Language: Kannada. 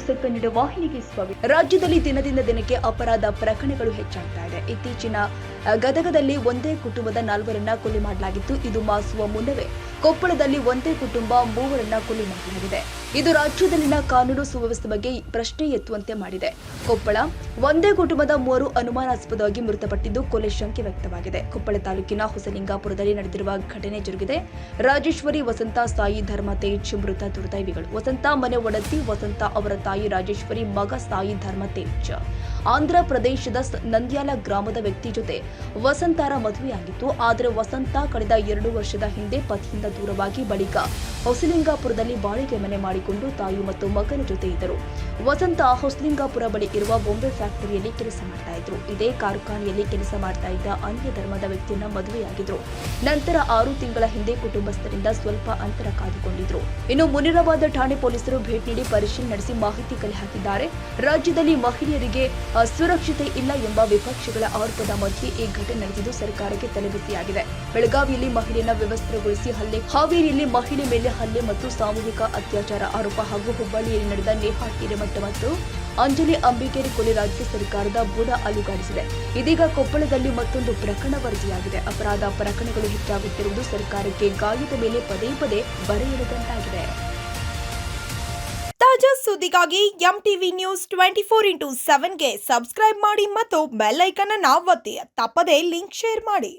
ನ್ಯೂಸ್ ಕನ್ನಡ ವಾಹಿನಿಗೆ ಸ್ವಾಗತ. ರಾಜ್ಯದಲ್ಲಿ ದಿನದಿಂದ ದಿನಕ್ಕೆ ಅಪರಾಧ ಪ್ರಕರಣಗಳು ಹೆಚ್ಚಾಗ್ತಾ ಇದೆ. ಇತ್ತೀಚಿನ ಗದಗದಲ್ಲಿ ಒಂದೇ ಕುಟುಂಬದ 4ರನ್ನ ಕೊಲೆ ಮಾಡಲಾಗಿತ್ತು. ಇದು ಮಾಸುವ ಮುನ್ನವೇ ಕೊಪ್ಪಳದಲ್ಲಿ ಒಂದೇ ಕುಟುಂಬ 3ರನ್ನ ಕೊಲೆ ಮಾಡಲಾಗಿದೆ. ಇದು ರಾಜ್ಯದಲ್ಲಿನ ಕಾನೂನು ಸುವ್ಯವಸ್ಥೆ ಬಗ್ಗೆ ಪ್ರಶ್ನೆ ಎತ್ತುವಂತೆ ಮಾಡಿದೆ. ಕೊಪ್ಪಳ ಒಂದೇ ಕುಟುಂಬದ 3 ಅನುಮಾನಾಸ್ಪದವಾಗಿ ಮೃತಪಟ್ಟಿದ್ದು ಕೊಲೆ ಶಂಕೆ ವ್ಯಕ್ತವಾಗಿದೆ. ಕೊಪ್ಪಳ ತಾಲೂಕಿನ ಹೊಸಲಿಂಗಾಪುರದಲ್ಲಿ ನಡೆದಿರುವ ಘಟನೆ ಜರುಗಿದೆ. ರಾಜೇಶ್ವರಿ, ವಸಂತ, ಸಾಯಿ, ಧರ್ಮ, ತೇಜ್ ಮೃತ ದುರ್ದೈವಿಗಳು. ವಸಂತ ಮನೆ ಒಡತಿ ವಸಂತ ಅವರ ತಾಯಿ ರಾಜೇಶ್ವರಿ, ಮಗ ಸಾಯಿ ಧರ್ಮ ತೇಜ್. ಆಂಧ್ರ ಪ್ರದೇಶದ ನಂದ್ಯಾಲ ಗ್ರಾಮದ ವ್ಯಕ್ತಿ ಜೊತೆ ವಸಂತರ ಮದುವೆಯಾಗಿತ್ತು. ಆದರೆ ವಸಂತ ಕಳೆದ 2 ವರ್ಷದ ಹಿಂದೆ ಪತಿಯಿಂದ ದೂರವಾಗಿ ಬಳಿಕ ಹೊಸಲಿಂಗಾಪುರದಲ್ಲಿ ಬಾಡಿಗೆ ಮನೆ ಮಾಡಿಕೊಂಡು ತಾಯಿ ಮತ್ತು ಮಗನ ಜೊತೆ ಇದ್ದರು. ವಸಂತ ಹೊಸಲಿಂಗಾಪುರ ಬಳಿ ಇರುವ ಬೊಂಬೆ ಫ್ಯಾಕ್ಟರಿಯಲ್ಲಿ ಕೆಲಸ ಮಾಡ್ತಾ ಇದ್ರು. ಇದೇ ಕಾರ್ಖಾನೆಯಲ್ಲಿ ಕೆಲಸ ಮಾಡ್ತಾ ಇದ್ದ ಅನ್ಯ ಧರ್ಮದ ವ್ಯಕ್ತಿಯನ್ನ ಮದುವೆಯಾಗಿದ್ರು. ನಂತರ 6 ತಿಂಗಳ ಹಿಂದೆ ಕುಟುಂಬಸ್ಥರಿಂದ ಸ್ವಲ್ಪ ಅಂತರ ಕಾದುಕೊಂಡಿದ್ರು. ಇನ್ನು ಮುನಿರಾಬಾದ್ ಠಾಣೆ ಪೊಲೀಸರು ಭೇಟಿ ನೀಡಿ ಪರಿಶೀಲನೆ ನಡೆಸಿ ಮಾಹಿತಿ ಕಲೆ ಹಾಕಿದ್ದಾರೆ. ರಾಜ್ಯದಲ್ಲಿ ಮಹಿಳೆಯರಿಗೆ ಸುರಕ್ಷತೆ ಇಲ್ಲ ಎಂಬ ವಿಪಕ್ಷಗಳ ಆರೋಪದ ಮಧ್ಯೆ ಈ ಘಟನೆ ನಡೆದಿದ್ದು ಸರ್ಕಾರಕ್ಕೆ ತಲೆಬಿಸಿಯಾಗಿದೆ. ಬೆಳಗಾವಿಯಲ್ಲಿ ಮಹಿಳೆಯನ್ನ ವ್ಯವಸ್ಥೆಗೊಳಿಸಿ ಹಲ್ಲೆ, ಹಾವೇರಿಯಲ್ಲಿ ಮಹಿಳೆ ಮೇಲೆ ಹಲ್ಲೆ ಮತ್ತು ಸಾಮೂಹಿಕ ಅತ್ಯಾಚಾರ ಆರೋಪ ಹಾಗೂ ಹುಬ್ಬಳ್ಳಿಯಲ್ಲಿ ನಡೆದ ನೇಹಾ ಹಿರೇಮಠ ಮತ್ತು ಅಂಜಲಿ ಅಂಬಿಗೇರಿ ಕೊಲೆ ರಾಜ್ಯ ಸರ್ಕಾರದ ಬುಡ ಅಲುಗಾಡಿಸಿದೆ. ಇದೀಗ ಕೊಪ್ಪಳದಲ್ಲಿ ಮತ್ತೊಂದು ಪ್ರಕರಣ ವರದಿಯಾಗಿದೆ. ಅಪರಾಧ ಪ್ರಕರಣಗಳು ಹೆಚ್ಚಾಗುತ್ತಿರುವುದು ಸರ್ಕಾರಕ್ಕೆ ಗಾಯದ ಮೇಲೆ ಪದೇ ಪದೇ ಬರೆಯಿಡುವಂತಾಗಿದೆ. ತಾಜಾ ಸುದ್ದಿಗಾಗಿ ಎಂಟಿವಿ ನ್ಯೂಸ್ 24x7ಗೆ ಸಬ್ಸ್ಕ್ರೈಬ್ ಮಾಡಿ ಮತ್ತು ಬೆಲ್ ಐಕಾನ್ ಅನ್ನು ಒತ್ತಿ. ತಪ್ಪದೇ ಲಿಂಕ್ ಶೇರ್ ಮಾಡಿ.